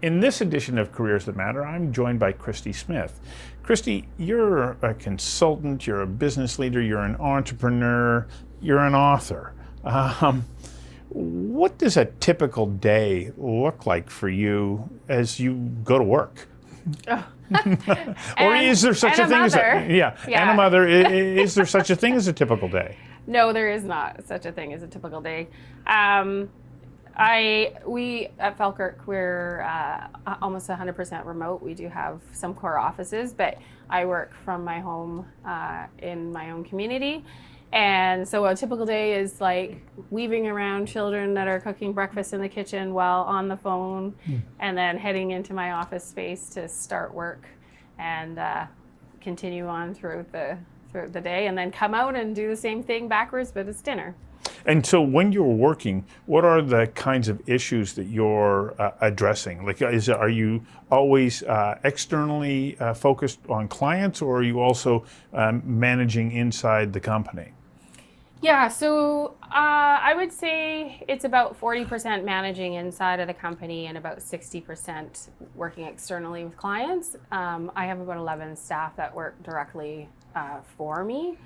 In this edition of Careers That Matter, I'm joined by Christy Smith. Christy, you're a consultant, you're a business leader, you're an entrepreneur, you're an author. What does a typical day look like for you as you go to work? Or is there such a thing as and a mother? Is there such a thing as a typical day? No, there is not such a thing as a typical day. We at fieldwork, we're almost 100% remote. We do have some core offices, but I work from my home in my own community. And so a typical day is like weaving around children that are cooking breakfast in the kitchen while on the phone, and then heading into my office space to start work and continue on throughout the day, and then come out and do the same thing backwards, but it's dinner. And so when you're working, what are the kinds of issues that you're addressing? Like, are you always externally focused on clients, or are you also managing inside the company? Yeah, so I would say it's about 40% managing inside of the company and about 60% working externally with clients. I have about 11 staff that work directly for me.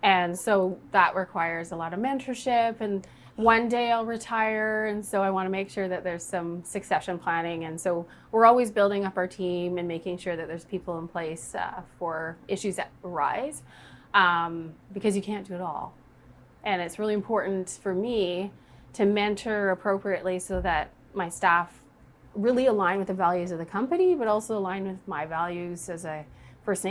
And so that requires a lot of mentorship, and one day I'll retire, and so I want to make sure that there's some succession planning. And so we're always building up our team and making sure that there's people in place for issues that arise, because you can't do it all. And it's really important for me to mentor appropriately so that my staff really align with the values of the company, but also align with my values as a First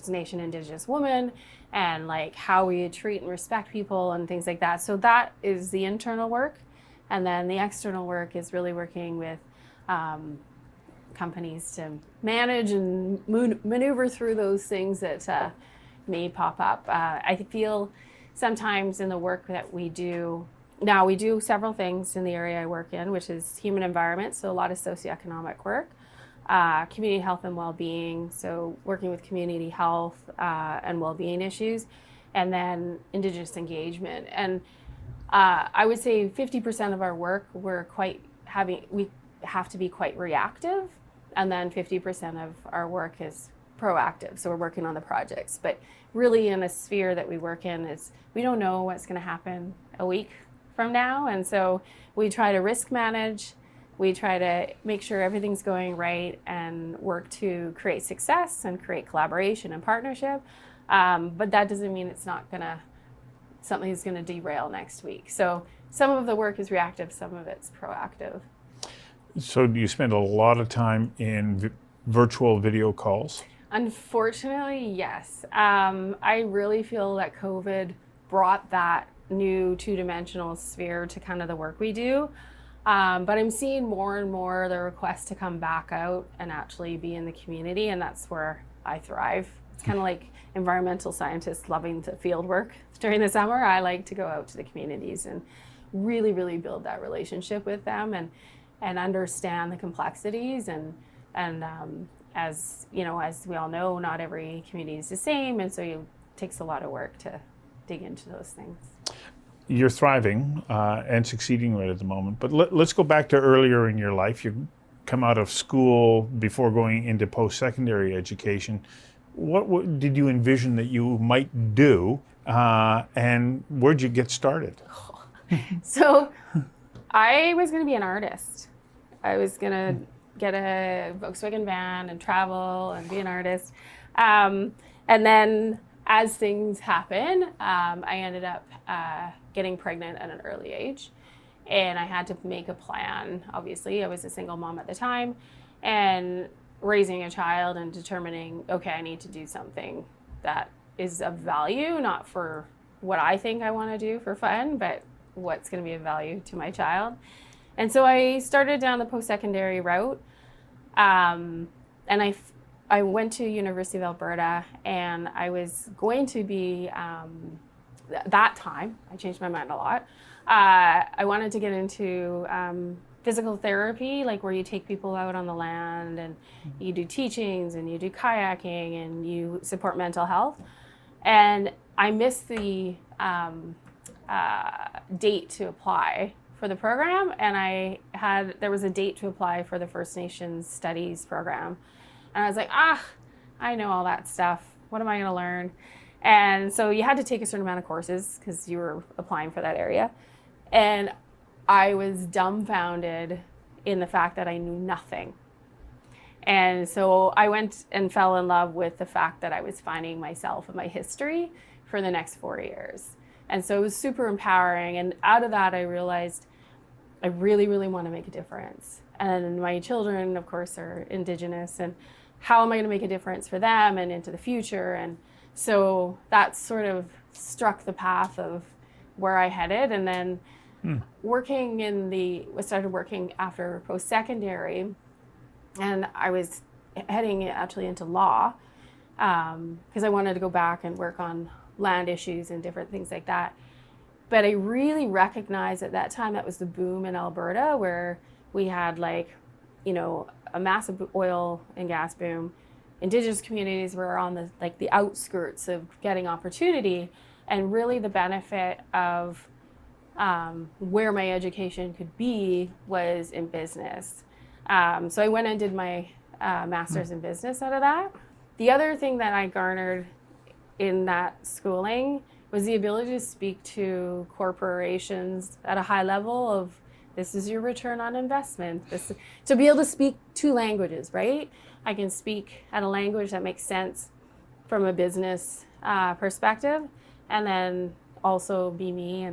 Nation Indigenous woman, and like how we treat and respect people and things like that. So that is the internal work. And then the external work is really working with companies to manage and maneuver through those things that may pop up. I feel sometimes in the work that we do, now we do several things in the area I work in, which is human environment, so a lot of socioeconomic work. Community health and well-being, so working with community health and well-being issues, and then Indigenous engagement. And I would say 50% of our work we have to be quite reactive, and then 50% of our work is proactive, so we're working on the projects. But really in a sphere that we work in is we don't know what's going to happen a week from now, and so we try to risk manage. We try to make sure everything's going right and work to create success and create collaboration and partnership. But that doesn't mean something's gonna derail next week. So some of the work is reactive, some of it's proactive. So do you spend a lot of time in virtual video calls? Unfortunately, yes. I really feel that COVID brought that new two-dimensional sphere to kind of the work we do. But I'm seeing more and more the requests to come back out and actually be in the community, and that's where I thrive. It's kind of like environmental scientists loving to field work during the summer. I like to go out to the communities and really, really build that relationship with them and understand the complexities. And as you know, as we all know, not every community is the same, and so it takes a lot of work to dig into those things. You're thriving and succeeding right at the moment, but let's go back to earlier in your life. You come out of school before going into post-secondary education. What did you envision that you might do, and where'd you get started? So I was going to be an artist. I was going to get a Volkswagen van and travel and be an artist. And then as things happen, I ended up getting pregnant at an early age, and I had to make a plan. Obviously, I was a single mom at the time, and raising a child and determining, okay, I need to do something that is of value, not for what I think I want to do for fun, but what's going to be of value to my child. And so I started down the post-secondary route, and I went to University of Alberta, and I was going to be, that time, I changed my mind a lot, I wanted to get into physical therapy, like where you take people out on the land and you do teachings and you do kayaking and you support mental health. And I missed the date to apply for the program, and there was a date to apply for the First Nations Studies program. And I was like, I know all that stuff. What am I going to learn? And so you had to take a certain amount of courses because you were applying for that area. And I was dumbfounded in the fact that I knew nothing. And so I went and fell in love with the fact that I was finding myself and my history for the next 4 years. And so it was super empowering. And out of that, I realized I really, really want to make a difference. And my children, of course, are indigenous. And how am I going to make a difference for them and into the future? And so that sort of struck the path of where I headed. And then I started working after post-secondary, and I was heading actually into law because I wanted to go back and work on land issues and different things like that. But I really recognized at that time that was the boom in Alberta, where we had a massive oil and gas boom. Indigenous communities were on the outskirts of getting opportunity, and really the benefit of where my education could be was in business. So I went and did my master's in business out of that. The other thing that I garnered in that schooling was the ability to speak to corporations at a high level of, this is your return on investment. To be able to speak two languages, right? I can speak at a language that makes sense from a business perspective, and then also be me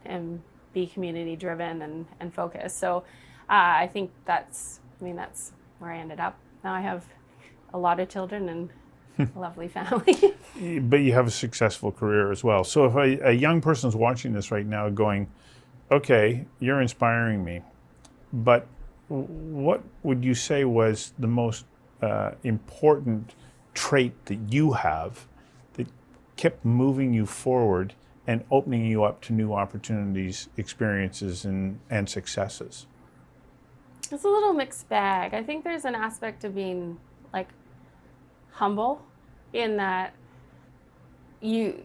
and be community driven and focused. So I think that's where I ended up. Now I have a lot of children and a lovely family. But you have a successful career as well. So if a young person's watching this right now going, okay, you're inspiring me, but what would you say was the most important trait that you have that kept moving you forward and opening you up to new opportunities, experiences, and successes? It's a little mixed bag. I think there's an aspect of being humble, in that you,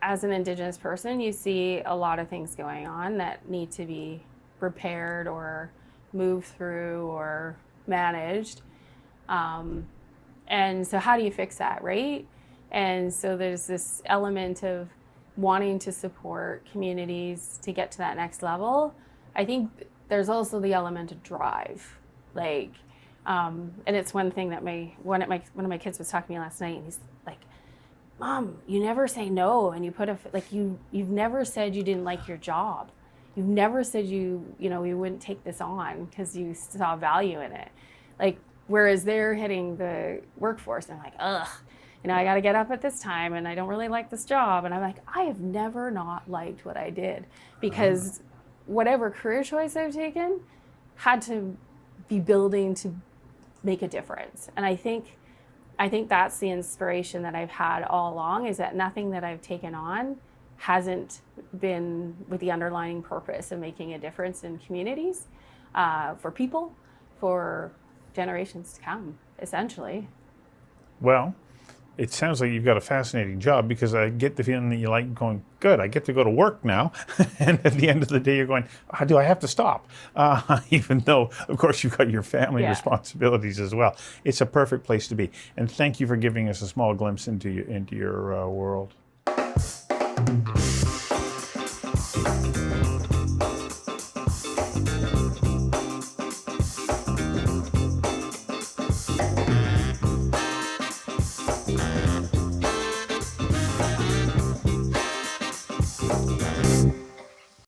as an Indigenous person, you see a lot of things going on that need to be repaired or moved through or managed. And so how do you fix that, right? And so there's this element of wanting to support communities to get to that next level. I think there's also the element of drive. And it's one thing that one of my kids was talking to me last night, and he's like, Mom, you never say no, and you've never said you didn't like your job. You've never said you wouldn't take this on because you saw value in it. Whereas they're hitting the workforce and like, ugh, I got to get up at this time and I don't really like this job. And I'm like, I have never not liked what I did, because whatever career choice I've taken had to be building to make a difference. And I think that's the inspiration that I've had all along, is that nothing that I've taken on hasn't been with the underlying purpose of making a difference in communities, for people, for generations to come, essentially. Well, it sounds like you've got a fascinating job, because I get the feeling that you like going, good, I get to go to work now. And at the end of the day, you're going, do I have to stop? Even though, of course, you've got your family responsibilities as well. It's a perfect place to be. And thank you for giving us a small glimpse into your world.